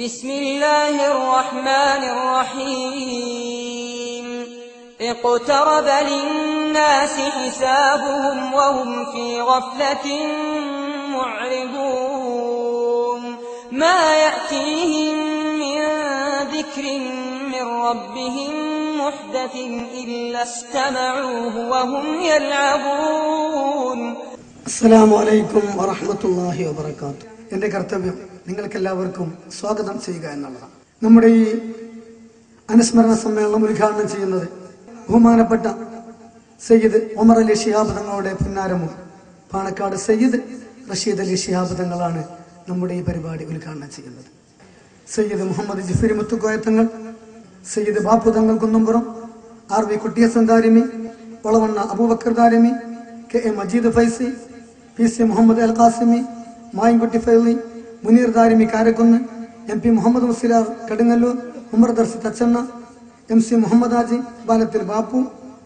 بسم الله الرحمن الرحيم اقترب للناس حسابهم وهم في غفلة معرضون ما يأتيهم من ذكر من ربهم محدث إلا استمعوه وهم يلعبون السلام عليكم ورحمة الله وبركاته. എൻ്റെ കർത്തവ്യം നിങ്ങൾക്കെല്ലാവർക്കും സ്വാഗതം ചെയ്യുക എന്നുള്ളതാണ്. നമ്മുടെ ഈ അനുസ്മരണ സമ്മേളനം ഉദ്ഘാടനം ചെയ്യുന്നത് ബഹുമാനപ്പെട്ട സയ്യിദ് ഉമർ അലി ശിഹാബ് തങ്ങളുടെ പുന്നാരമോ പാണക്കാട് സയ്യിദ് റഷീദ് അലി ശിഹാബ് തങ്ങളാണ് നമ്മുടെ ഈ പരിപാടി ഉദ്ഘാടനം ചെയ്യുന്നത്. Sayyid Muhammad Jifri Muthukoya Thangal, Sayyid Bappu Thangal Kunnumpuram, R V Kuttiyasan Darimi, Olavanna Abubakar Darimi, K A Majeed Faizy, P C Muhammad Al Qasimi, Mayankutty Faili, Muneer Darimi Karakkunnu, M P Muhammad Musliyar Kadungallur, Umar Darsi Thachanna, M C Muhammad Haji, Balathil Bappu,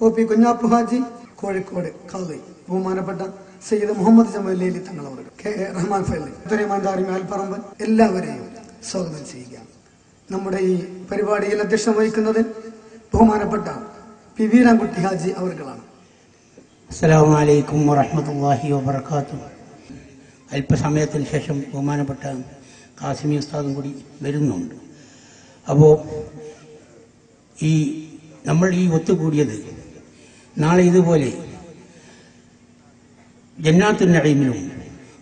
O P Kunhappu Haji, Kozhikode Qazi, ബഹുമാനപ്പെട്ട സയ്യിദ് മുഹമ്മദ് ജമലി തങ്ങൾ അവർ, കെ എ റഹ്മാൻ ഫൈലി, അബ്ദുറഹ്മാൻ ദാരിമി ആൽപ്പറമ്പ്, എല്ലാവരെയും സ്വാഗതം ചെയ്യുക. നമ്മുടെ ഈ പരിപാടിയിൽ അധ്യക്ഷം വഹിക്കുന്നത് ബഹുമാനപ്പെട്ട പി വീരാൻകുട്ടി ഹാജി അവർകളാണ്. അസ്സലാമു അലൈക്കും വറഹ്മത്തുള്ളാഹി വബറകാതുഹു. അല്പസമയത്തിന് ശേഷം ബഹുമാനപ്പെട്ട ഖാസിമി ഉസ്താദും കൂടി വരുന്നുണ്ട്. അപ്പോൾ നമ്മൾ ഈ ഒത്തുകൂടിയത് നാളെ ഇതുപോലെ ജന്നാത്തുൻ നഈമിലും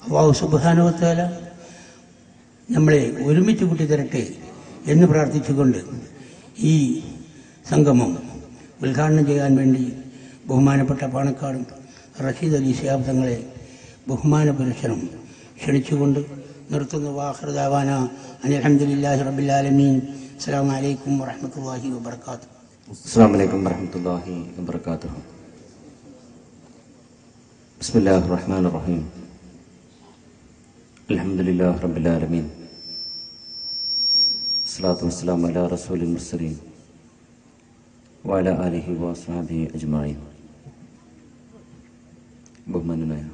അല്ലാഹു സുബ്ഹാനഹു വ തആല നമ്മളെ ഒരുമിച്ച് കൂട്ടി തരട്ടെ എന്ന് പ്രാർത്ഥിച്ചുകൊണ്ട് ഈ സംഗമം ഉദ്ഘാടനം ചെയ്യാൻ വേണ്ടി ബഹുമാനപ്പെട്ട പാണക്കാട് റഷീദ് അലി ശിഹാബ് തങ്ങളെ ബഹുമാന പുരുഷനും ക്ഷണിച്ചുകൊണ്ട് നിർത്തുന്നു. വാഖിറു ദഅവാന അനിൽ ഹംദുലില്ലാഹി റബ്ബിൽ ആലമീൻ. അസ്സലാമു അലൈക്കും വറഹ്മത്തുള്ളാഹി വബറകാതുഹു. അസ്സലാമു അലൈക്കും വറഹ്മത്തുള്ളാഹി വബറകാതുഹു. ബിസ്മില്ലാഹിർ റഹ്മാനിർ റഹീം. അൽഹംദുലില്ലാഹി റബ്ബിൽ ആലമീൻ. സ്വലാത്തു വസ്സലാമു അലാ റസൂലിൽ മുർസലീൻ വഅലാ ആലിഹി വഅസ്ഹാബിഹി അജ്മഈൻ. ബഹുമാനനായ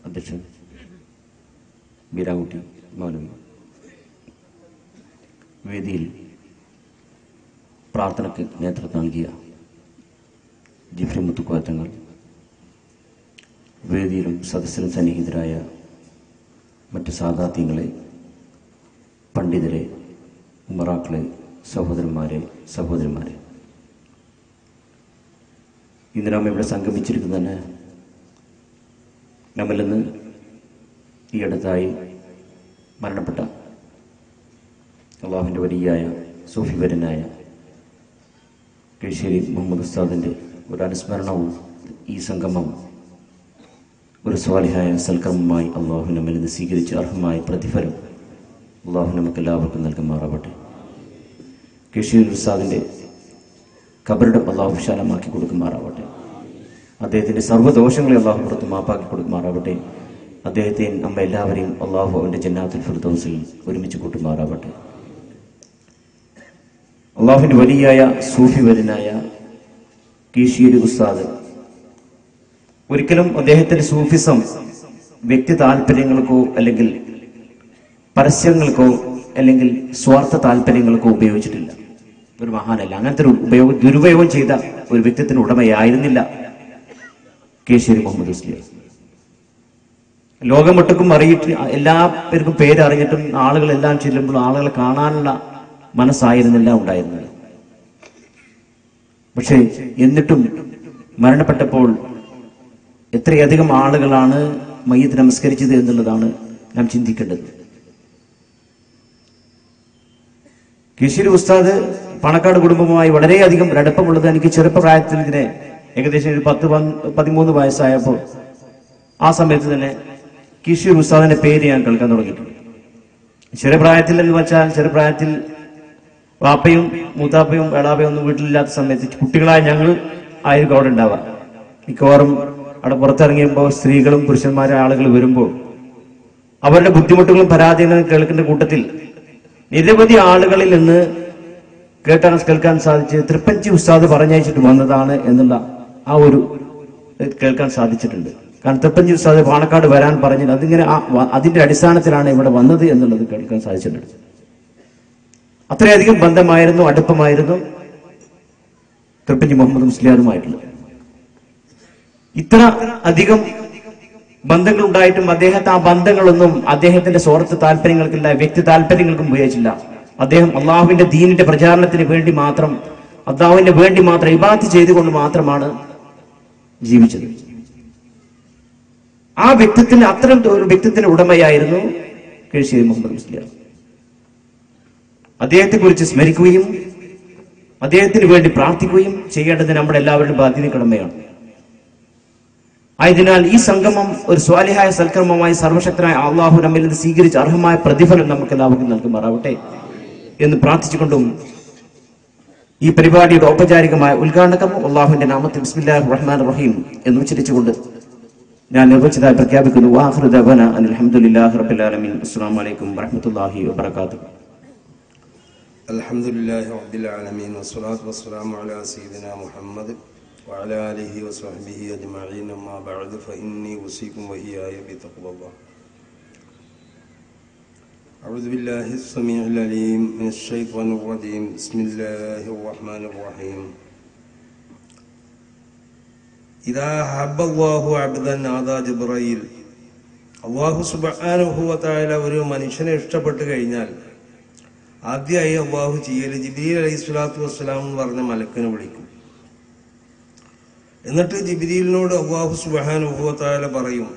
അധ്യക്ഷൻ വീരാൻകുട്ടി മൗലവി, വേദിയിൽ പ്രാർത്ഥനയ്ക്ക് നേതൃത്വം നൽകിയ ജിഫ്രി മുത്തുക്കോയ തങ്ങൾ, വേദിയിലും സദസ്സിലും സന്നിഹിതരായ മറ്റ് സാദാത്യങ്ങളെ, പണ്ഡിതരെ, ഉമറാക്കളെ, സഹോദരന്മാരെ, സഹോദരിമാരെ, ഇന്ന് നാം ഇവിടെ സംഗമിച്ചിരിക്കുന്നതന്നെ നമ്മിൽ നിന്ന് ഈ അടുത്തായി മരണപ്പെട്ട അള്ളാഹുവിൻ്റെ വലിയായ സൂഫിവരനായ കീഴ്ശ്ശേരി മുഹമ്മദ് ഉസ്താദിൻ്റെ ഒരു അനുസ്മരണവും ഈ സംഗമം ഒരു സ്വാലിഹായ സൽക്കർമ്മമായി അള്ളാഹു നമ്മിൽ നിന്ന് സ്വീകരിച്ച് അർഹമായ പ്രതിഫലം അള്ളാഹു നമുക്കെല്ലാവർക്കും നൽകുമാറാവട്ടെ. കീഴ്ശ്ശേരി ഉസ്താദിൻ്റെ ഖബറിടം അള്ളാഹു വിശാലമാക്കി കൊടുക്കുമാറാവട്ടെ. അദ്ദേഹത്തിൻ്റെ സർവ്വദോഷങ്ങളെ അള്ളാഹു പുറത്ത് മാപ്പാക്കി കൊടുക്കുമാറാവട്ടെ. അദ്ദേഹത്തെ നമ്മ എല്ലാവരെയും അള്ളാഹു അവൻ്റെ ജന്നാത്തുൽ ഫിർദൗസിൽ ഒരുമിച്ച് കൂട്ടുമാറാവട്ടെ. അള്ളാഹുവിൻ്റെ വലിയായ സൂഫിവരനായ കീഴ്ശ്ശേരി ഉസ്താദ് ഒരിക്കലും അദ്ദേഹത്തിൻ്റെ സൂഫിസം വ്യക്തി താല്പര്യങ്ങൾക്കോ അല്ലെങ്കിൽ പരസ്യങ്ങൾക്കോ അല്ലെങ്കിൽ സ്വാർത്ഥ താല്പര്യങ്ങൾക്കോ ഉപയോഗിച്ചിട്ടില്ല. ഒരു മഹാനല്ല. അങ്ങനത്തെ ഒരു ദുരുപയോഗം ചെയ്ത ഒരു വ്യക്തിത്വത്തിന് ഉടമയായിരുന്നില്ല കീഴ്ശ്ശേരി മുഹമ്മദ് ഉസ്താദ്. ലോകമൊട്ടുക്കും അറിയിട്ട് എല്ലാവർക്കും പേരറിഞ്ഞിട്ടും ആളുകളെല്ലാം ചെല്ലുമ്പോൾ ആളുകളെ കാണാനുള്ള മനസ്സായിരുന്നില്ല ഉണ്ടായിരുന്നത്. പക്ഷേ എന്നിട്ടും മരണപ്പെട്ടപ്പോൾ എത്രയധികം ആളുകളാണ് മയ്യിത്ത് നമസ്കരിച്ചത് എന്നുള്ളതാണ് നാം ചിന്തിക്കേണ്ടത്. കീഴ്ശ്ശേരി ഉസ്താദ് പാണക്കാട് കുടുംബവുമായി വളരെയധികം അടുപ്പമുള്ളത് എനിക്ക് ചെറുപ്പപ്രായത്തിൽ ഇതിനെ ഏകദേശം ഒരു 13 വയസ്സായപ്പോൾ ആ സമയത്ത് തന്നെ കീഴ്ശ്ശേരി ഉസ്താദിന്റെ പേര് ഞാൻ കേൾക്കാൻ തുടങ്ങിയിട്ടുണ്ട്. ചെറുപ്രായത്തിൽ എന്ന് വെച്ചാൽ ചെറുപ്രായത്തിൽ വാപ്പയും മൂത്താപ്പയും എളാപ്പയും ഒന്നും വീട്ടിലില്ലാത്ത സമയത്ത് കുട്ടികളായ ഞങ്ങൾ ആയിരിക്കും അവിടെ ഉണ്ടാവുക. മിക്കവാറും അവിടെ പുറത്തിറങ്ങിയുമ്പോൾ സ്ത്രീകളും പുരുഷന്മാരും ആളുകൾ വരുമ്പോൾ അവരുടെ ബുദ്ധിമുട്ടുകളും പരാതികളും കേൾക്കുന്ന കൂട്ടത്തിൽ നിരവധി ആളുകളിൽ നിന്ന് കേൾക്കാൻ സാധിച്ച് തൃപ്പഞ്ചി ഉസ്താദ് പറഞ്ഞയച്ചിട്ട് വന്നതാണ് എന്നുള്ള ആ ഒരു കേൾക്കാൻ സാധിച്ചിട്ടുണ്ട്. കാരണം തൃപ്പഞ്ചി ഉസ്താദ് പാണക്കാട് വരാൻ പറഞ്ഞത് അതിങ്ങനെ അതിന്റെ അടിസ്ഥാനത്തിലാണ് ഇവിടെ വന്നത് എന്നുള്ളത് കേൾക്കാൻ സാധിച്ചിട്ടുണ്ട്. അത്രയധികം ബന്ധമായിരുന്നു, അടുപ്പമായിരുന്നു തൃപ്പഞ്ചി മുഹമ്മദ് മുസ്ലിയാറുമായിട്ടുള്ളത്. ഇത്ര അധികം ബന്ധങ്ങൾ ഉണ്ടായിട്ടും ആ ബന്ധങ്ങളൊന്നും അദ്ദേഹത്തിന്റെ സ്വാർത്ഥ താല്പര്യങ്ങൾക്കില്ല, വ്യക്തി താല്പര്യങ്ങൾക്കും ഉപയോഗിച്ചില്ല. അദ്ദേഹം അള്ളാഹുവിന്റെ ദീനിന്റെ പ്രചാരണത്തിന് വേണ്ടി മാത്രം, അള്ളാഹുവിന്റെ വേണ്ടി മാത്രം ഇബാദത്ത് ചെയ്തുകൊണ്ട് മാത്രമാണ് ജീവിച്ചത്. ആ വ്യക്തിത്വത്തിന്, അത്തരം ഒരു വ്യക്തിത്വത്തിന്റെ ഉടമയായിരുന്നു കിഴിശ്ശേരി മുഹമ്മദ് മുസ്ലിയാർ. അദ്ദേഹത്തെ കുറിച്ച് സ്മരിക്കുകയും അദ്ദേഹത്തിന് വേണ്ടി പ്രാർത്ഥിക്കുകയും ചെയ്യേണ്ടത് നമ്മുടെ എല്ലാവരുടെയും ബാധ്യത, കടമയാണ്. ആയതിനാൽ ഈ സംഗമം ഒരു സ്വാലിഹായ സൽക്കർമ്മമായി സർവശക്തനായ അള്ളാഹു നമ്മിൽ നിന്ന് സ്വീകരിച്ച് അർഹമായ പ്രതിഫലം നമുക്ക് എല്ലാവർക്കും നൽകുമാറാവട്ടെ എന്ന് പ്രാർത്ഥിച്ചുകൊണ്ടും ഈ പരിപാടിയുടെ ഔപചാരികമായ ഉദ്ഘാടനം അള്ളാഹുവിന്റെ നാമത്തിൽ ബിസ്മില്ലാഹിർ റഹ്മാനിർ റഹീം എന്ന് ഉച്ചരിച്ചുകൊണ്ട് ഞാൻ നിർവചിതമായി പ്രഖ്യാപിക്കുന്നു. വആഖിറു ദഅവാനാ അൽഹംദുലില്ലാഹി റബ്ബിൽ ആലമീൻ. അസ്സലാമു അലൈക്കും വറഹ്മത്തുള്ളാഹി വബറകാതുഹു. അൽഹംദുലില്ലാഹി റബ്ബിൽ ആലമീൻ വസ്സലാത്തു വസ്സലാമു അലാ സയ്യിദിനാ മുഹമ്മദ് വഅലാ ആലിഹി വസഹ്ബിഹി അജ്മഈൻ. അമ്മാ ബഅദ് ഫഇന്നി ഉസീകും വഇയ്യായ ബിതഖ്വല്ലാഹ്. أعوذ بالله السميع العليم من الشيطان الرجيم. بسم الله الرحمن الرحيم. إذا أحب الله عبدا نادى جبرائيل. അല്ലാഹു സുബ്ഹാനഹു വ തആല ഒരു മനുഷ്യനെ ഇഷ്ടപ്പെട്ടു കഴിഞ്ഞാൽ ആദ്യമായി അല്ലാഹു ചെയ്യൽ ജിബ്രീൽ അലൈഹിസ്സലാത്തു വസ്സലാം എന്ന് പറഞ്ഞ മലക്കിനെ വിളിക്കും. എന്നിട്ട് ജിബ്രീലിനോട് അല്ലാഹു സുബ്ഹാനഹു വ തആല പറയും,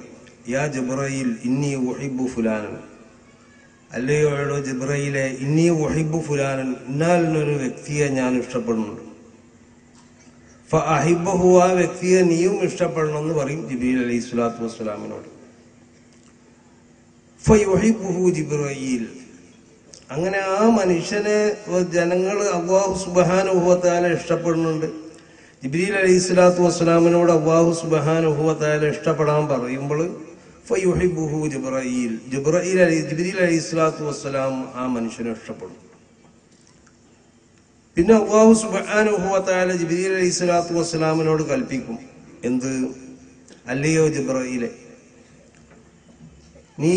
യാ ജിബ്രീൽ ഇന്നി ഉഹിബ്ബു ഫുലാനൻ. അല്ലയോ എടോ ജിബ്രീലെ, ഇന്നി ഉഹിബ്ബു ഫുലാനൻ, ഇന്നാലിനൊരു വ്യക്തിയെ ഞാൻ ഇഷ്ടപ്പെടുന്നുണ്ട്. ഫഅഹിബ്ബഹു, ആ വ്യക്തിയെ നീയും ഇഷ്ടപ്പെടണമെന്ന് പറയും ജിബ്രീൽ അലൈഹിസ്സലാത്തു വസ്സലാമിനോട്. ഫയുഹിബ്ബുഹു ജിബ്രീൽ. അങ്ങനെ ആ മനുഷ്യനെ ജനങ്ങൾ അല്ലാഹു സുബ്ഹാനഹു വ തആല ഇഷ്ടപ്പെടുന്നുണ്ട്. ജിബ്രീൽ അലൈഹിസ്സലാത്തു വസ്സലാമിനോട് അല്ലാഹു സുബ്ഹാനഹു വ തആല ഇഷ്ടപ്പെടാൻ പറയുമ്പോൾ ഫയുഹിബ്ബുഹു ജിബ്രീൽ, ജിബ്രീൽ അലൈഹിസ്സലാത്തു വസ്സലാം ആ മനുഷ്യനെ ഇഷ്ടപ്പെടും. പിന്നെ അല്ലാഹു സുബ്ഹാനഹു വ തആല ജിബ്രീൽ അലൈഹിസ്സലാത്തു വസ്സലാമിനോട് കൽപ്പിക്കും, എന്ത്? അല്ലയോ ജിബ്രീലെ, നീ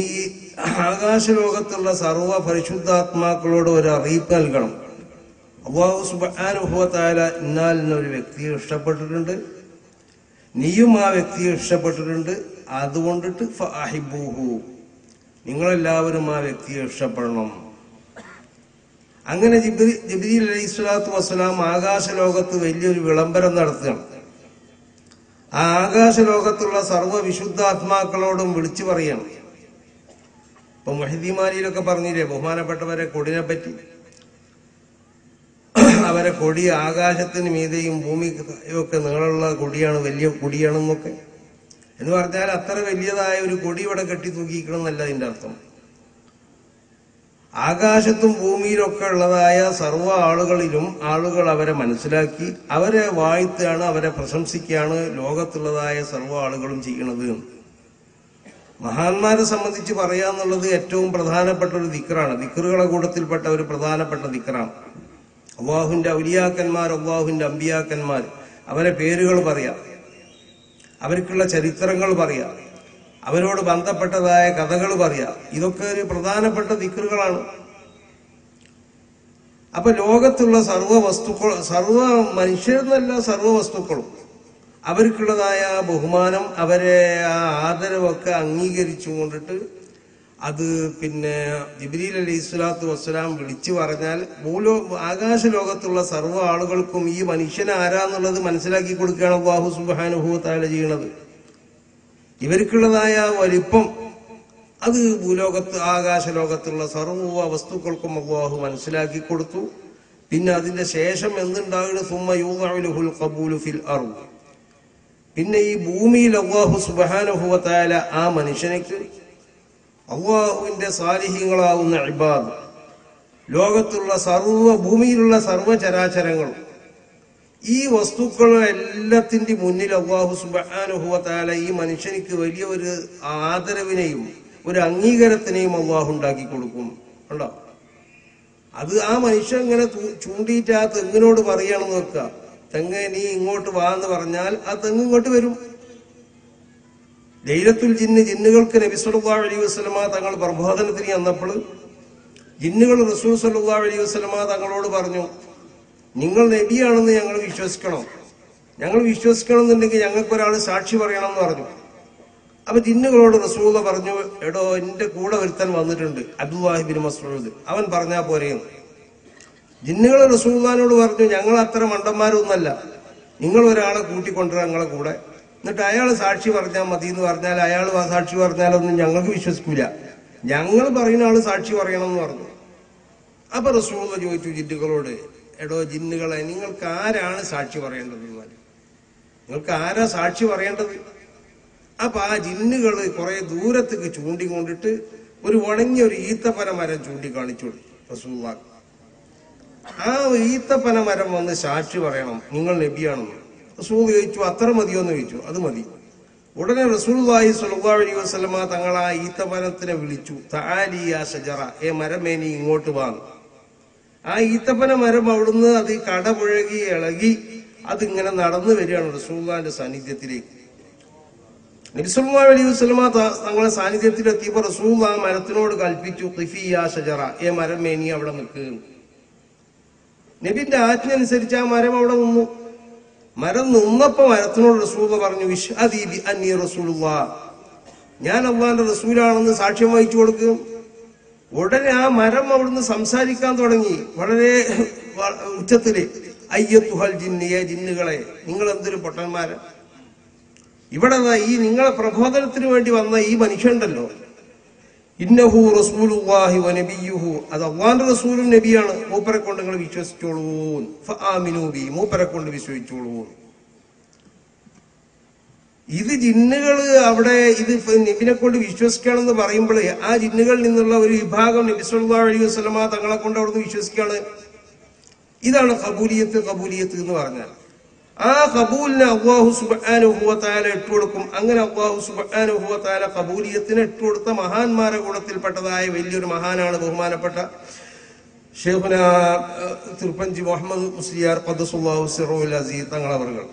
ആകാശലോകത്തുള്ള സർവ്വ പരിശുദ്ധാത്മാക്കളോട് ഒരു അറിയിപ്പ് നൽകണം. അല്ലാഹു സുബ്ഹാനഹു വ തആല ഇന്നാലിനൊരു വ്യക്തിയെ ഇഷ്ടപ്പെട്ടിട്ടുണ്ട്, നീയും ആ വ്യക്തിയെ ഇഷ്ടപ്പെട്ടിട്ടുണ്ട്. അതുകൊണ്ടിട്ട് ഫഅഹിബ്ബുഹു, നിങ്ങളെല്ലാവരും ആ വ്യക്തിയെ ഇഷ്ടപ്പെടണം. അങ്ങനെ ജിബ്രീൽ അലൈഹിസ്സലാത്തു വസ്സലാം ആകാശലോകത്ത് വലിയൊരു വിളംബരം നടത്തുകയാണ്. ആ ആകാശലോകത്തുള്ള സർവ്വ വിശുദ്ധാത്മാക്കളോടും വിളിച്ചു പറയണം. ഇപ്പൊ മുഹദ്ദിമാനിയിലൊക്കെ പറഞ്ഞില്ലേ ബഹുമാനപ്പെട്ടവരെ കൊടിനെ പറ്റി, അവരെ കൊടി ആകാശത്തിന് മീതെയും ഭൂമിയൊക്കെ നീളമുള്ള കൊടിയാണ്, വലിയ കൊടിയാണെന്നൊക്കെ എന്ന് പറഞ്ഞാൽ അത്ര വലിയതായ ഒരു കൊടി ഇവിടെ കെട്ടി തൂക്കിക്കണം എന്നല്ല അതിന്റെ അർത്ഥം. ആകാശത്തും ഭൂമിയിലൊക്കെ ഉള്ളതായ സർവ്വ ആളുകളിലും ആളുകൾ അവരെ മനസ്സിലാക്കി അവരെ വാഴ്ത്തുകയാണ്, അവരെ പ്രശംസിക്കുകയാണ് ലോകത്തുള്ളതായ സർവ്വ ആളുകളും ചെയ്യണത്. മഹാന്മാരെ സംബന്ധിച്ച് പറയാന്നുള്ളത് ഏറ്റവും പ്രധാനപ്പെട്ട ഒരു ദിക്റാണ്, ദിക്റുകളെ കൂട്ടത്തിൽപ്പെട്ട ഒരു പ്രധാനപ്പെട്ട ദിക്റാണ്. അല്ലാഹുവിന്റെ ഔലിയാക്കന്മാർ, അല്ലാഹുവിന്റെ അമ്പിയാക്കന്മാർ, അവരെ പേരുകൾ പറയാം, അവർക്കുള്ള ചരിത്രങ്ങൾ പറയാം, അവരോട് ബന്ധപ്പെട്ടതായ കഥകൾ പറയാം. ഇതൊക്കെ ഒരു പ്രധാനപ്പെട്ട ദിക്റുകളാണ്. അപ്പൊ ലോകത്തുള്ള സർവ്വ മനുഷ്യരെന്നല്ല സർവ്വ വസ്തുക്കളും അവർക്കുള്ളതായ ബഹുമാനം, അവരെ ആ ആദരവൊക്കെ അംഗീകരിച്ചു കൊണ്ടിട്ട് അത് പിന്നെ ജിബ്രീൽ അലൈഹിസ്സലാത്തു വസ്സലാം വിളിച്ചു പറഞ്ഞാൽ ആകാശ ലോകത്തുള്ള സർവ്വ ആളുകൾക്കും ഈ മനുഷ്യൻ ആരാന്നുള്ളത് മനസ്സിലാക്കി കൊടുക്കുകയാണ് അല്ലാഹു സുബ്ഹാനഹു വ തആല ചെയ്യണത്. ഇവർക്കുള്ളതായ വലിപ്പം അത് ഭൂലോകത്ത് ആകാശലോകത്തുള്ള സർവ്വ വസ്തുക്കൾക്കും അല്ലാഹു മനസ്സിലാക്കി കൊടുത്തു. പിന്നെ അതിന്റെ ശേഷം എന്തുണ്ടാകുന്നു? സുമ്മ യൂദഉൽ ഖബൂലു ഫിൽ അർദ്. പിന്നെ ഈ ഭൂമിയിൽ അല്ലാഹു സുബ്ഹാനഹു വ തആല ആ മനുഷ്യനേക്ക് അല്ലാഹുവിന്റെ സാലിഹീങ്ങളാവുന്ന ഇബാദ്, ലോകത്തുള്ള ഭൂമിയിലുള്ള സർവ്വ ചരാചരങ്ങളും ഈ വസ്തുക്കളെല്ലാത്തിന്റെ മുന്നിൽ അല്ലാഹു സുബ്ഹാനഹു വ തആല ഈ മനുഷ്യനിക്ക് വലിയ ഒരു ആദരവിനെയും ഒരു അംഗീകാരത്തിനെയും അല്ലാഹു ഉണ്ടാക്കി കൊടുക്കും. ഉണ്ടോ? അത് ആ മനുഷ്യൻ ഇങ്ങനെ ചൂണ്ടിയിട്ട് ആ തെങ്ങിനോട് പറയണമെന്ന് വെക്കുക, തെങ്ങ് നീ ഇങ്ങോട്ട് വാന്ന് പറഞ്ഞാൽ ആ തെങ്ങ് ഇങ്ങോട്ട് വരും. ലൈലത്തുൽ ജിന്നുകൾക്ക് നബി സല്ലല്ലാഹു അലൈഹി വസല്ലമ തങ്ങൾ പ്രബോധനത്തിന് വന്നപ്പോൾ ജിന്നുകൾ റസൂൽ സല്ലല്ലാഹു അലൈഹി വസല്ലമ തങ്ങളോട് പറഞ്ഞു, നിങ്ങൾ നബിയാണെന്ന് ഞങ്ങൾ വിശ്വസിക്കണം. ഞങ്ങൾ വിശ്വസിക്കണമെന്നുണ്ടെങ്കിൽ ഞങ്ങൾക്കൊരാൾ സാക്ഷി പറയണം എന്ന് പറഞ്ഞു. അപ്പൊ ജിന്നുകളോട് റസൂൽ പറഞ്ഞു, എടോ എന്റെ കൂടെ ഒരുത്തൻ വന്നിട്ടുണ്ട്, അബ്ദുല്ലാഹി ബിൻ മസ്ഊദ്, അവൻ പറഞ്ഞാ പോരെയെന്ന്. ജിന്നുകൾ റസൂലുള്ളാഹിനോട് പറഞ്ഞു, ഞങ്ങൾ അത്ര മണ്ടന്മാരൊന്നല്ല, നിങ്ങൾ ഒരാളെ കൂട്ടിക്കൊണ്ടുവരാ ഞങ്ങളെ കൂടെ, എന്നിട്ട് അയാൾ സാക്ഷി പറഞ്ഞാൽ മതി എന്ന് പറഞ്ഞാൽ അയാൾ സാക്ഷി പറഞ്ഞാലൊന്നും ഞങ്ങൾക്ക് വിശ്വസിക്കൂല, ഞങ്ങൾ പറയുന്ന ആള് സാക്ഷി പറയണം എന്ന് പറഞ്ഞു. അപ്പൊ റസൂൽ ചോദിച്ചു ജിന്നുകളോട്, എടോ ജിന്നുകളെ, നിങ്ങൾക്ക് ആരാണ് സാക്ഷി പറയേണ്ടത്? നിങ്ങൾക്ക് ആരാ സാക്ഷി പറയേണ്ടത്? അപ്പൊ ആ ജിന്നുകള് കുറെ ദൂരത്തേക്ക് ചൂണ്ടിക്കൊണ്ടിട്ട് ഒരു ഉണങ്ങിയ ഒരു ഈത്തപ്പന മരം ചൂണ്ടിക്കാണിച്ചു റസൂലുള്ളാഹി. ആ ഈത്തപ്പന മരം വന്ന് സാക്ഷി പറയണം നിങ്ങൾ നബിയാണെന്ന്. റസൂൽ ചോദിച്ചു, അത്ര മതിയോന്ന് ചോദിച്ചു. അത് മതി. ഉടനെ റസൂലുള്ളാഹി സ്വല്ലല്ലാഹു അലൈഹി വസല്ലമ തങ്ങൾ ആ ഈത്തപ്പനത്തിനെ വിളിച്ചു, തആലി യാ ഷജറ, മരമേനി ഇങ്ങോട്ട് വാ. ആ ഈത്തപ്പന മരം അവിടുന്ന് അത് കടപുഴകി ഇളകി അതിങ്ങനെ നടന്നു വരികയാണ് റസൂലുള്ളാഹിന്റെ സാന്നിധ്യത്തിലേക്ക്. നബി സല്ലല്ലാഹു അലൈഹി വസല്ലമ തങ്ങളുടെ സാന്നിധ്യത്തിലെത്തിയപ്പോൾ റസൂൽ ആ മരത്തിനോട് കൽപ്പിച്ചു, ഖിഫി യാ ഷജറ, മരമേനി അവിടെ നിൽക്കുക. നബിന്റെ ആജ്ഞ അനുസരിച്ച് ആ മരം അവിടെ നിന്നു. മരം നിന്നപ്പോ മരത്തിനോട് റസൂൽ പറഞ്ഞു, ഇശ്ഹദി ബി അന്നി റസൂലുള്ളാഹ്, ഞാൻ അല്ലാഹുവിന്റെ റസൂലാണെന്ന് സാക്ഷ്യം വഹിച്ചു കൊടുക്കും. ഉടനെ ആ മരം അവിടുന്ന് സംസാരിക്കാൻ തുടങ്ങി വളരെ ഉച്ചത്തില്, അയ്യത്തുഹൽ ജിന്നിയെ, ജിന്നുകളെ, നിങ്ങൾ എന്തൊരു പൊട്ടന്മാരാ. ഇവിടെ ഈ നിങ്ങളെ പ്രബോധനത്തിന് വേണ്ടി വന്ന ഈ മനുഷ്യണ്ടല്ലോ, ഇന്നഹു റസൂലുള്ളാഹി വ നബിയ്യുഹു, അത് അല്ലാഹുവിന്റെ റസൂലും നബിയാണ്, മൂപ്പരെ കൊണ്ട് നിങ്ങൾ വിശ്വസിച്ചോളൂ. ഫആമിനൂ ബി, മൂപ്പരെ കൊണ്ട് വിശ്വസിച്ചോളൂ. ഇത് ജിന്നുകള് അവിടെ ഇത് നബിനെ കൊണ്ട് വിശ്വസിക്കുകയാണെന്ന് പറയുമ്പോൾ ആ ജിന്നുകളിൽ നിന്നുള്ള ഒരു വിഭാഗം നബി സല്ലല്ലാഹു അലൈഹി വസല്ലമ തങ്ങളെ കൊണ്ട് അവിടുന്ന് വിശ്വസിക്കുകയാണ്. ഇതാണ് ഖബൂലിയത്ത് എന്ന് പറഞ്ഞാൽ. ആ ഖബൂലിനെ അല്ലാഹു സുബ്ഹാനഹു വ തആല ഇട്ടുകൊടുക്കും. അങ്ങനെ അല്ലാഹു സുബ്ഹാനഹു വ തആല ഖബൂലിയത്തിനെ ഇട്ടുകൊടുത്ത മഹാന്മാരുടെ കൂട്ടത്തിൽപ്പെട്ടതായ വലിയൊരു മഹാനാണ് ബഹുമാനപ്പെട്ട ശൈഖുന തിരുപ്പഞ്ചി മുഹമ്മദ് മുസ്ലിയാർ ഖദ്ദസുല്ലാഹു സിറഹുൽ അസീസ് തങ്ങളവറുകൾ.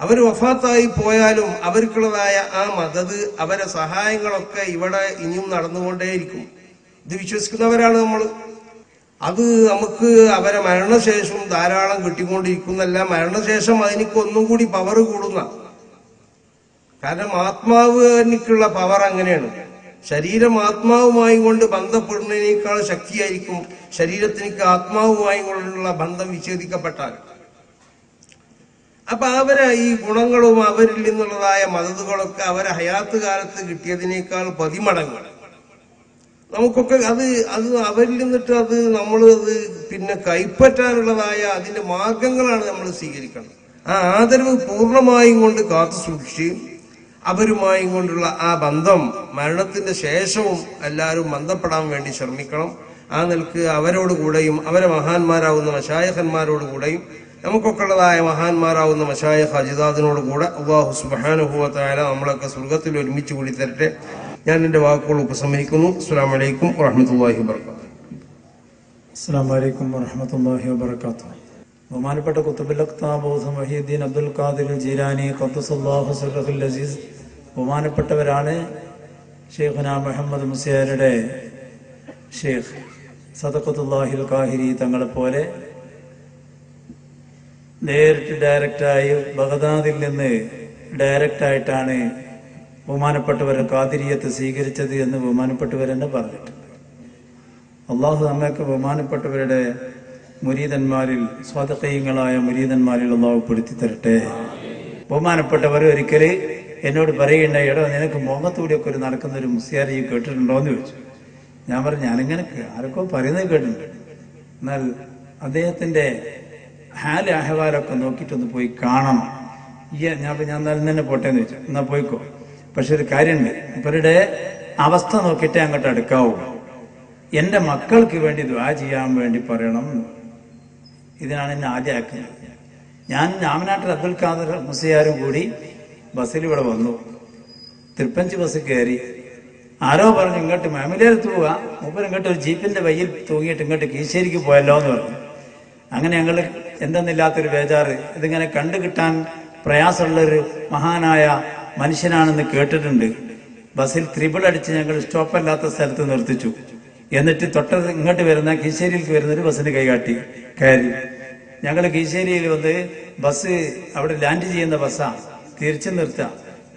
അവർ വഫാത്തായി പോയാലും അവർക്കുള്ളതായ ആ മദദ്, അവരെ സഹായങ്ങളൊക്കെ ഇവിടെ ഇനിയും നടന്നുകൊണ്ടേയിരിക്കും. ഇത് വിശ്വസിക്കുന്നവരാണ് നമ്മൾ. അത് നമുക്ക് അവരെ മരണശേഷം ധാരാളം കിട്ടിക്കൊണ്ടിരിക്കുന്നല്ല, മരണശേഷം അതിനൊക്കെ ഒന്നും കൂടി പവർ കൂടുന്ന. കാരണം ആത്മാവിനുള്ള പവർ അങ്ങനെയാണ്. ശരീരം ആത്മാവുമായി കൊണ്ട് ബന്ധപ്പെടുന്നതിനേക്കാൾ ശക്തിയായിരിക്കും ശരീരത്തിനേക്ക് ആത്മാവുമായി കൊണ്ടുള്ള ബന്ധം വിച്ഛേദിക്കപ്പെട്ടാൽ. അപ്പൊ അവരെ ഈ ഗുണങ്ങളും അവരിൽ നിന്നുള്ളതായ മദതുകളൊക്കെ അവരെ ഹയാത്ത് കാലത്ത് കിട്ടിയതിനേക്കാൾ 10 മടങ്ങ് നമുക്കൊക്കെ അത് അവരിൽ നിന്നിട്ട് അത് നമ്മൾ പിന്നെ കൈപ്പറ്റാനുള്ളതായ അതിന്റെ മാർഗങ്ങളാണ് നമ്മൾ സ്വീകരിക്കണം. ആ ആദരവ് പൂർണ്ണമായും കൊണ്ട് കാത്തു സൂക്ഷിച്ച് അവരുമായും കൊണ്ടുള്ള ആ ബന്ധം മരണത്തിന്റെ ശേഷവും എല്ലാവരും ബന്ധപ്പെടാൻ വേണ്ടി ശ്രമിക്കണം. ആ നിലക്ക് അവരോടുകൂടെയും അവരെ മഹാന്മാരാവുന്ന മശായിഖന്മാരോട് കൂടെയും നമുക്കൊക്കെ ഉള്ളതായ മഹാന്മാരാവുന്ന മശായിഖ് അജിദാദിനോട് കൂടെ അല്ലാഹു സുബ്ഹാനഹു വ തആല നമ്മളൊക്കെ സ്വർഗത്തിൽ ഒരുമിച്ച് കൂടി തരട്ടെ. ഞാൻ എന്റെ വാക്കുകൾ ഉപസംഹരിക്കുന്നു. അസ്സലാമു അലൈക്കും വറഹ്മത്തുള്ളാഹി വബറകാതുഹു. അസ്സലാമു അലൈക്കും വറഹ്മത്തുള്ളാഹി വബറകാതുഹു. ബഹുമാനപ്പെട്ട ഖുത്ബുൽ അഖ്താബ് മുഹ്യിദ്ദീൻ അബ്ദുൽ ഖാദിർ ജീലാനി ഖദ്ദസല്ലാഹു സിറഹുൽ അസീസ് ബഹുമാനപ്പെട്ടവരാണ് ശൈഖുന മുഹമ്മദ് മുസ്ലിയാരുടെ ഷെയ്ഖ് സദഖത്തുല്ലാഹിൽ ഖാഹിരി തങ്ങളെ പോലെ നേരിട്ട് ഡയറക്റ്റായി ബഗ്ദാദിൽ നിന്ന് ഡയറക്റ്റായിട്ടാണ് ബഹുമാനപ്പെട്ടവരെ ഖാദിരിയത്ത് സ്വീകരിച്ചത് എന്ന് ബഹുമാനപ്പെട്ടവരെന്നെ പറഞ്ഞിട്ടുണ്ട്. അള്ളാഹു നമ്മയൊക്കെ ബഹുമാനപ്പെട്ടവരുടെ മുരീദന്മാരിൽ സ്വാദഖീങ്ങളായ മുരീദന്മാരിൽ അള്ളാഹു പെടുത്തി തരട്ടെ. ബഹുമാനപ്പെട്ടവർ ഒരിക്കൽ എന്നോട് പറയുകയുണ്ടായി, എടോ നിനക്ക് മുഖത്തൂടിയൊക്കെ ഒരു നടക്കുന്ന ഒരു മുസ്ലിയാർ ഈ കേട്ടിട്ടുണ്ടോ എന്ന് ചോദിച്ചു. ഞാൻ പറഞ്ഞു, ഞാനിങ്ങനെ ആരൊക്കെ പറയുന്നത് കേട്ടിട്ടുണ്ട്, എന്നാൽ അദ്ദേഹത്തിന്റെ ഹാല് അഹവാലൊക്കെ നോക്കിയിട്ടൊന്ന് പോയി കാണണം. ഞാൻ എന്നാലും തന്നെ പോട്ടെ എന്ന് ചോദിച്ചു. എന്നാ പോയിക്കോ, പക്ഷെ ഒരു കാര്യമുണ്ട്, ഇവരുടെ അവസ്ഥ നോക്കിയിട്ടേ അങ്ങോട്ട് അടുക്കാവൂ. എന്റെ മക്കൾക്ക് വേണ്ടി ദുആ ചെയ്യാൻ വേണ്ടി പറയണം. ഇതിനാണ് എന്നെ ആദ്യം ആക്കുന്നത്. ഞാൻ രാമനാട്ടിൽ അബ്ദുൽ ഖാദർ മുസ്ലിയാരും കൂടി ബസ്സിൽ ഇവിടെ വന്നു. തിരുപ്പഞ്ചി ബസ് കയറി. ആരോ പറഞ്ഞു ഇങ്ങോട്ട് മാമിലേരത്ത് പോവുക, മൂപ്പർ ഇങ്ങോട്ട് ഒരു ജീപ്പിന്റെ വയ്യിൽ തൂങ്ങിയിട്ട് ഇങ്ങോട്ട് കീശേരിക്ക് പോയല്ലോ എന്ന് പറഞ്ഞു. അങ്ങനെ ഞങ്ങൾ എന്തെന്നില്ലാത്തൊരു ബേജാറ്, ഇതിങ്ങനെ കണ്ടു കിട്ടാൻ പ്രയാസമുള്ളൊരു മഹാനായ മനുഷ്യനാണെന്ന് കേട്ടിട്ടുണ്ട്. ബസ്സിൽ ത്രിപിൾ അടിച്ച് ഞങ്ങൾ സ്റ്റോപ്പല്ലാത്ത സ്ഥലത്ത് നിർത്തിച്ചു. എന്നിട്ട് തൊട്ടത് ഇങ്ങോട്ട് വരുന്ന കീശ്ശേരിയിലേക്ക് വരുന്നൊരു ബസ്സിന് കൈകാട്ടി കയറി. ഞങ്ങൾ കീശ്ശേരിയിൽ വന്ന് ബസ് അവിടെ ലാൻഡ് ചെയ്യുന്ന ബസ്സാണ്, തിരിച്ചു നിർത്താം.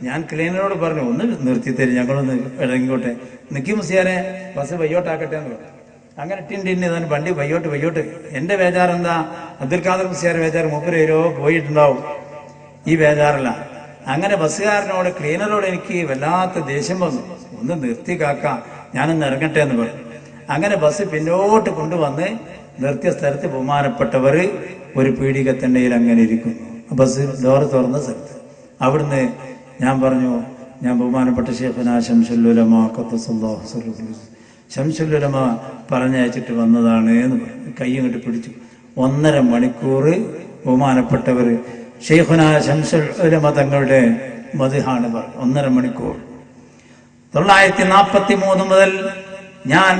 ഞാൻ ക്ലീനറോട് പറഞ്ഞു, ഒന്ന് നിർത്തി തരും, ഞങ്ങളൊന്ന് ഇറങ്ങിക്കോട്ടെ. നിക്കി മുസിയാരെ ബസ് വയ്യോട്ടാക്കട്ടെ എന്ന് പറഞ്ഞു. അങ്ങനെ ടിന്നെ വണ്ടി വയ്യോട്ട്. എന്റെ ബേജാറെന്താ, അബ്ദുൽ ഖാദർ മുസിയാരെ ബേജാർ, മൂപ്പര് പോയിട്ടുണ്ടാവും, ഈ ബേജാറല്ല. അങ്ങനെ ബസ്സുകാരനോട് ക്ലീനറോട് എനിക്ക് വല്ലാത്ത ദേഷ്യം വന്നു. ഒന്ന് നിർത്തി കാക്കാം, ഞാനൊന്ന് ഇറങ്ങട്ടെ എന്ന് പറഞ്ഞു. അങ്ങനെ ബസ് പിന്നോട്ട് കൊണ്ടുവന്ന് നിർത്തിയ സ്ഥലത്ത് ബഹുമാനപ്പെട്ടവർ ഒരു പീഡികത്തണ്ടയിൽ അങ്ങനെ ഇരിക്കുന്നു. ബസ് ഡോറ് തുറന്ന സ്ഥലത്ത്. അവിടുന്ന് ഞാൻ പറഞ്ഞു, ഞാൻ ബഹുമാനപ്പെട്ട ശൈഖുനാ ശംസുൽ ഉലമ ഖദ്ദസല്ലാഹു സിർറഹു ശംസുൽ ഉലമ പറഞ്ഞയച്ചിട്ട് വന്നതാണ് എന്ന് പറഞ്ഞു. കൈ ഇങ്ങോട്ട് പിടിച്ചു. 1.5 മണിക്കൂർ ബഹുമാനപ്പെട്ടവർ ശൈഖുനാ ശംസുൽ ഉലമ തങ്ങളുടെ മദ്ഹാണ് പറഞ്ഞു. 1.5 മണിക്കൂർ. 943 മുതൽ ഞാൻ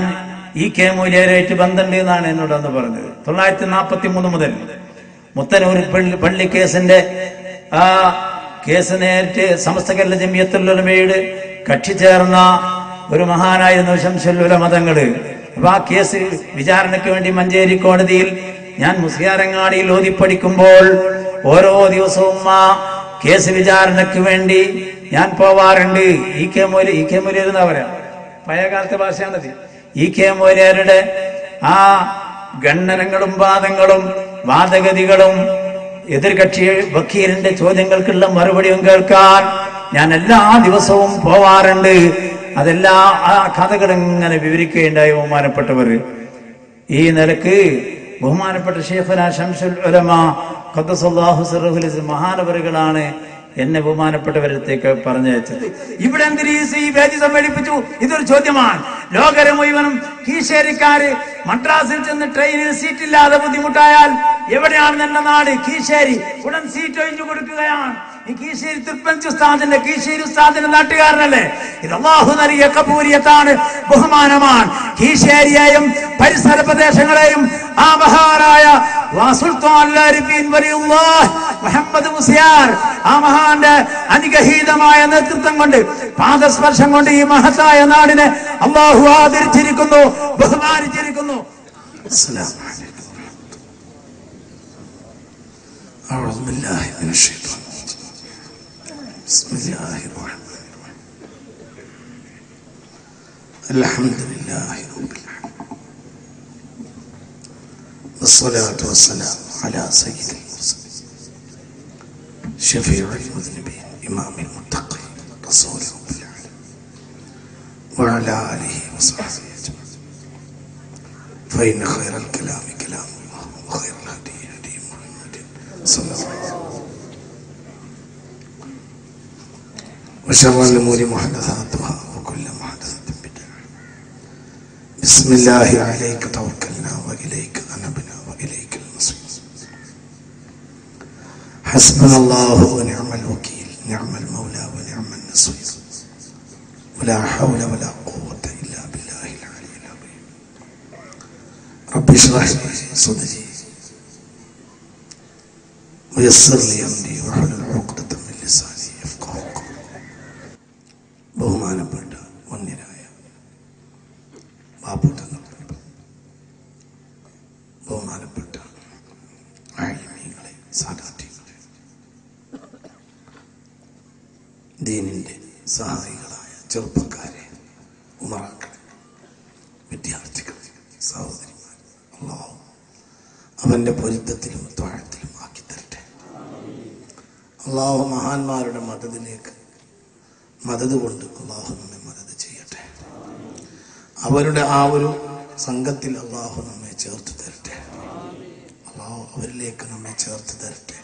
E.K. മൂല്യരായിട്ട് ബന്ധമുണ്ട് എന്നാണ് എന്നോട് അന്ന് പറഞ്ഞത്. 943 മുതൽ മുത്തനൂർ പള്ളി കേസിന്റെ ആ കേസ് നേരിട്ട് സമസ്ത കേരള ജമിയത്തുൽ ഉലമയുടെ കക്ഷി ചേർന്ന ഒരു മഹാനായിരുന്നു ശംസുൽ ഉലമ തങ്ങള്. അപ്പൊ ആ കേസ് വിചാരണയ്ക്ക് വേണ്ടി മഞ്ചേരി കോടതിയിൽ ഞാൻ മുസ്ലിയാരങ്ങാടിയിൽ ഓതിപ്പടിക്കുമ്പോൾ ഓരോ ദിവസവും ആ കേസ് വിചാരണയ്ക്ക് വേണ്ടി ഞാൻ പോവാറുണ്ട്. E.K. മൂല്യർ എന്നാ പറയാ, പഴയകാലത്തെ ഭാഷയാണത്. E.K. മൂല്യരുടെ ആ ഖണ്ഡനങ്ങളും വാദങ്ങളും വാദഗതികളും എതിർകക്ഷി വക്കീലിന്റെ ചോദ്യങ്ങൾക്കുള്ള മറുപടിയും കേൾക്കാൻ ഞാൻ എല്ലാ ദിവസവും പോവാറുണ്ട്. അതെല്ലാം ആ കഥകൾ ഇങ്ങനെ വിവരിക്കുകയുണ്ടായി ബഹുമാനപ്പെട്ടവർ. ഈ നിലക്ക് ബഹുമാനപ്പെട്ട ശൈഖുനാ ശംസുൽ ഉലമ ഖദ്ദസല്ലാഹു സിർറഹു മഹാനവറുകളാണ് എന്നെ ബഹുമാനപ്പെട്ടവരത്തേക്ക് പറഞ്ഞയച്ചത്. ഇവിടെ ഈ വേദി സമ്മേളിപ്പിച്ചു. ഇതൊരു ചോദ്യമാണ്. ലോകരെ മുഴുവനും കീശ്ശേരിക്കാര് മദ്രാസിൽ ചെന്ന് ട്രെയിനിൽ സീറ്റില്ലാതെ ബുദ്ധിമുട്ടായാൽ എവിടെയാണ് എന്റെ നാട്? കീശ്ശേരി. ഉടൻ സീറ്റ് ഒഴിഞ്ഞു കൊടുക്കുകയാണ്. ഈ കീശ്ശേരി തുർപ്പഞ്ച് ഉസ്താദിന്റെ, കീശ്ശേരി ഉസ്താദിന്റെ നാട്ടുകാരനല്ലേ? ഇത് അല്ലാഹു നൽകിയ കബൂലിയത്താണ്, ബഹുമാനമാണ്. കീശ്ശേരിയെയും പരിസര പ്രദേശങ്ങളെയും ആ മഹാനായ മുഹമ്മദ് മുസ്ലിയാർ ആ മഹാന്റെ അനുഗ്രഹീതമായ നേതൃത്വം കൊണ്ട്, പാദസ്പർശം കൊണ്ട് ഈ മഹത്തായ നാടിനെ അല്ലാഹു ആദരിച്ചിരിക്കുന്നു, ബഹുമാനിച്ചിരിക്കുന്നു. അൽഹംദുലില്ലാഹി റബ്ബിൽ والصلاة والسلام على سيد المرسلين شفيع المذنبين إمام المتقين رسول رب العالمين وعلى آله وصحبه أجمعين فإن خير الكلام كلام الله وخير الهدي هدي محمد صلى الله عليه وسلم وشر الأمور محدثاتها وكل محدثة بدعة بسم الله عليك توكلنا وإليك أنبنا وإليك المصير حسبنا الله ونعم الوكيل نعم المولى ونعم النصير ولا حول ولا قوة إلا بالله العلي العظيم رب اشرح لي صدري ويسر لي أمري واحلل عقدة من لساني يفقهوا قولي ബഹുമാനപ്പെട്ട വന്യരായ ബാപ്പുട്ടങ്ങൾ, ബഹുമാനപ്പെട്ട ആലിമീങ്ങളെ, സാദാത്യങ്ങളെ, ദീനിന്റെ സഹായികളായ ചെറുപ്പക്കാരെ, ഉമറാക്കളെ, വിദ്യാർത്ഥികളെ, സഹോദരിമാർ, അല്ലാഹു അവന്റെ പൊരുത്തത്തിലും ത്വാഴത്തിലും ആക്കി തരട്ടെ. അല്ലാഹു മഹാന്മാരുടെ മദദിലേക്ക് മദത് കൊണ്ട് അല്ലാഹു നമ്മെ മദത് ചെയ്യട്ടെ. അവരുടെ ആ ഒരു സംഘത്തിൽ അല്ലാഹു നമ്മെ ചേർത്ത് തരട്ടെ. അല്ലാഹു അവരിലേക്ക് നമ്മെ ചേർത്ത് തരട്ടെ.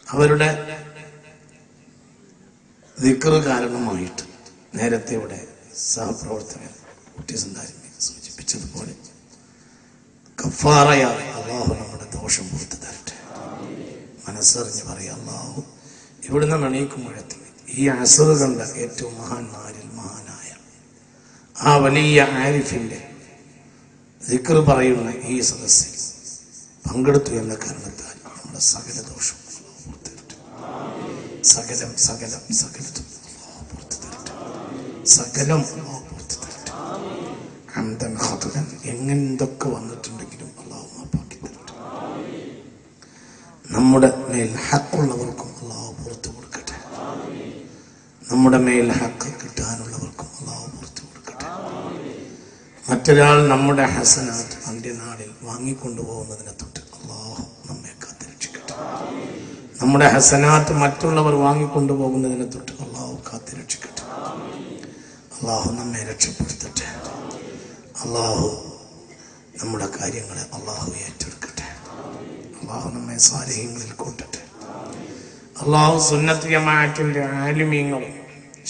അവരുടെ ദിക്ർ കാരണമായിട്ട് നേരത്തെ ഇവിടെ സഹപ്രവർത്തകർ കുട്ടിസന്താരി സൂചിപ്പിച്ചതുപോലെ കഫാറയായി അല്ലാഹു നമ്മുടെ ദോഷം പുറത്തു തരട്ടെ. മനസ്സറിഞ്ഞ് പറയാം, അല്ലാഹു ഇവിടുന്ന് എണീക്കുമ്പോഴത്തിൽ ഈ അസർ കണ്ട ഏറ്റവും മഹാന്മാരിൽ മഹാനായ ആ വലിയ ആരിഫിന്റെ ദിക്ർ പറയുന്ന ഈ സദസ്സിൽ പങ്കെടുത്തു എന്ന കാരണത്താൽ നമ്മുടെ സകല ദോഷവും സകലം സകലം സകലതും അല്ലാഹു പുറത്തു തരട്ടെ. സകലം അല്ലാഹു പുറത്തു തരട്ടെ. ഹംദൻ ഖദറൻ എങ്ങനെന്തൊക്കെ വന്നിട്ടുണ്ടെങ്കിലും അല്ലാഹു മാപ്പാക്കി തരട്ടെ. നമ്മുടെ മേൽ ഹഖുള്ളവർക്കും അല്ലാഹു പുറത്തു കൊടുക്കട്ടെ. നമ്മുടെ മേൽ ഹഖ് കിട്ടാനുള്ളവർക്കും അല്ലാഹു പുറത്തു കൊടുക്കട്ടെ. മറ്റൊരാൾ നമ്മുടെ ഹസനാത്ത് അന്ത്യനാളിൽ വാങ്ങിക്കൊണ്ടുപോകുന്നതിനെ തൊട്ട് അല്ലാഹു നമ്മെ കാത്തുരക്ഷിക്കട്ടെ. നമ്മുടെ ഹസനാത്ത് മറ്റുള്ളവർ വാങ്ങിക്കൊണ്ടുപോകുന്നതിനെ തൊട്ട് അല്ലാഹു കാത്തുരക്ഷിക്കട്ടെ. അല്ലാഹു നമ്മെ രക്ഷപ്പെടുത്തട്ടെ. അല്ലാഹു നമ്മുടെ കാര്യങ്ങളെ അല്ലാഹു ഏറ്റെടുക്കട്ടെ. അല്ലാഹു നമ്മെ സാലിഹ്യങ്ങളിൽ കൂട്ടട്ടെ. അല്ലാഹു സുന്നത്ത് ജമാഅത്തിന്റെ ആലിമീങ്ങളും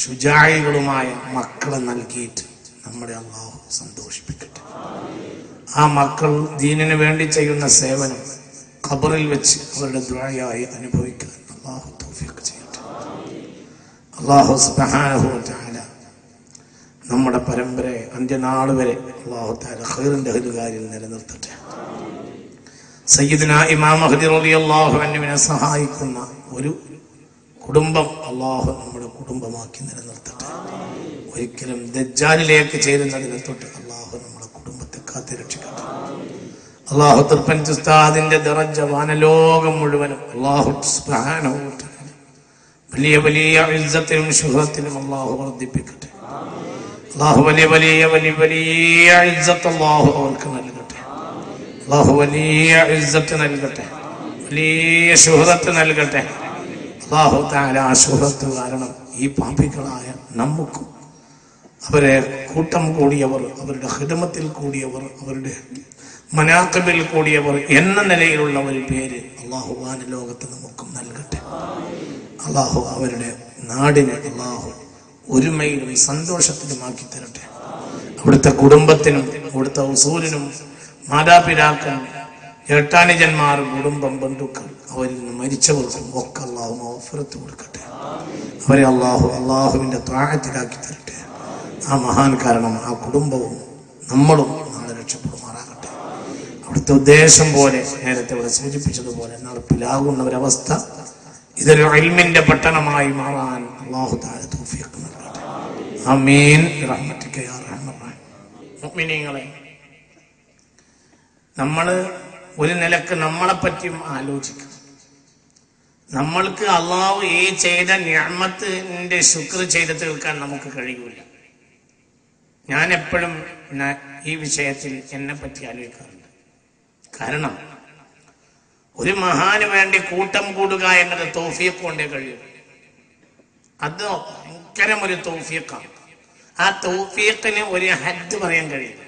ശുജായികളുമായ മക്കളെ നൽകിയിട്ട് നമ്മളെ അല്ലാഹു സന്തോഷിപ്പിക്കട്ടെ. ആ മക്കൾ ദീനിന് വേണ്ടി ചെയ്യുന്ന സേവനം ഖബറിൽ വെച്ച് അവരുടെ ദുആയായി അനുഭവിക്കാൻ അല്ലാഹു തൗഫീഖ് ചെയ്യട്ടെ. അല്ലാഹു സുബ്ഹാനഹു വ തആല നമ്മുടെ പരമ്പരയെ അന്ത്യനാൾ വരെ അല്ലാഹു തആല ഖൈറിന്റെ അഹ്ലുകാരിൽ നിലനിർത്തട്ടെ. സയ്യിദുനാ ഇമാം മഹ്ദി റളിയല്ലാഹു അൻഹുവിനെ സഹായിക്കുന്ന ഒരു കുടുംബം അല്ലാഹു നമ്മുടെ കുടുംബമാക്കി നിലനിർത്തട്ടെ. ഒരിക്കലും ദജ്ജാലിലേക്ക് ചേരുന്നതിനെ തൊട്ട് അല്ലാഹു നമ്മുടെ കുടുംബത്തെ കാത്തുരക്ഷിക്കട്ടെ. അല്ലാഹു തിർപ്പഞ്ച് ഉസ്താദിന്റെ ദറജ വാനലോകം മുഴുവനും അല്ലാഹു സുബ്ഹാനഹു വ തആല വലിയ വലിയ ഇസ്സത്തിലും ശുഹറത്തിലും അല്ലാഹു വർദ്ധിപ്പിക്കട്ടെ. അല്ലാഹു വലിയ വലിയ വലിയ വലിയ ഇസ്സത്ത് അല്ലാഹു അവർക്ക് നൽകട്ടെ. അല്ലാഹു വലിയ ഇസ്സത്ത് നൽകട്ടെ. വലിയ ശുഹറത്ത് നൽകട്ടെ. അല്ലാഹു തആല ആ ശുഹറത്ത് കാരണം ഈ പാപികളായ നമുക്കും അവരെ കൂട്ടം കൂടിയവർ, അവരുടെ ഖിദ്മത്തിൽ കൂടിയവർ, അവരുടെ മനാഖിബിൽ കൂടിയവർ എന്ന നിലയിലുള്ള ഒരു പേര് അല്ലാഹു വാനലോകത്ത് നമുക്കും നൽകട്ടെ. അല്ലാഹു അവരുടെ നാടിനെ അല്ലാഹു ഒരുമയിലും സന്തോഷത്തിലുമാക്കി തരട്ടെ. അവിടുത്തെ കുടുംബത്തിനും അവിടുത്തെ ഉസൂലിനും മാതാപിതാക്കൾ, ഏട്ടാനുജന്മാർ, കുടുംബം, ബന്ധുക്കൾ, അവരിൽ നിന്ന് മരിച്ചവർക്കും ഒക്കെ അല്ലാഹു മഗ്ഫിറത്ത് കൊടുക്കട്ടെ. അവരെ അല്ലാഹുവിന്റെ ത്വാഅത്തിലാക്കി തരട്ടെ. ആ മഹാൻ കാരണം ആ കുടുംബവും നമ്മളും നാളെ രക്ഷപ്പെടുമാറാകട്ടെ. അവിടുത്തെ ഉദ്ദേശം പോലെ നേരത്തെ ഇവിടെ സൂചിപ്പിച്ചതുപോലെ നടപ്പിലാകുന്ന ഒരവസ്ഥ ഇതൊരു ഇൽമിന്റെ പട്ടണമായി മാറാൻ അല്ലാഹു തആല തൗഫീഖ് നൽകട്ടെ. ആമീൻ റഹ്മതിക യാ റഹ്മാൻ. മുഅ്മിനീങ്ങളെ, നമ്മൾ ഒരു നിലക്ക് നമ്മളെ പറ്റിയും ആലോചിക്കണം. നമ്മൾക്ക് അല്ലാഹു ഈ ചെയ്ത നിഅമത്തിന്റെ ശുക്ർ ചെയ്ത് തീർക്കാൻ നമുക്ക് കഴിയൂല. ഞാൻ എപ്പോഴും ഈ വിഷയത്തിൽ എന്നെ പറ്റി ആലോചിക്കാറുണ്ട്. കാരണം ഒരു മഹാന് വേണ്ടി കൂട്ടം കൂടുക എന്നത് തൗഫീഖ് കൊണ്ടേ കഴിയും. അത് ഭയങ്കരം ഒരു തൗഫീഖാണ്. ആ തൗഫീഖിന് ഒരു ഹദ് പറയാൻ കഴിയില്ല.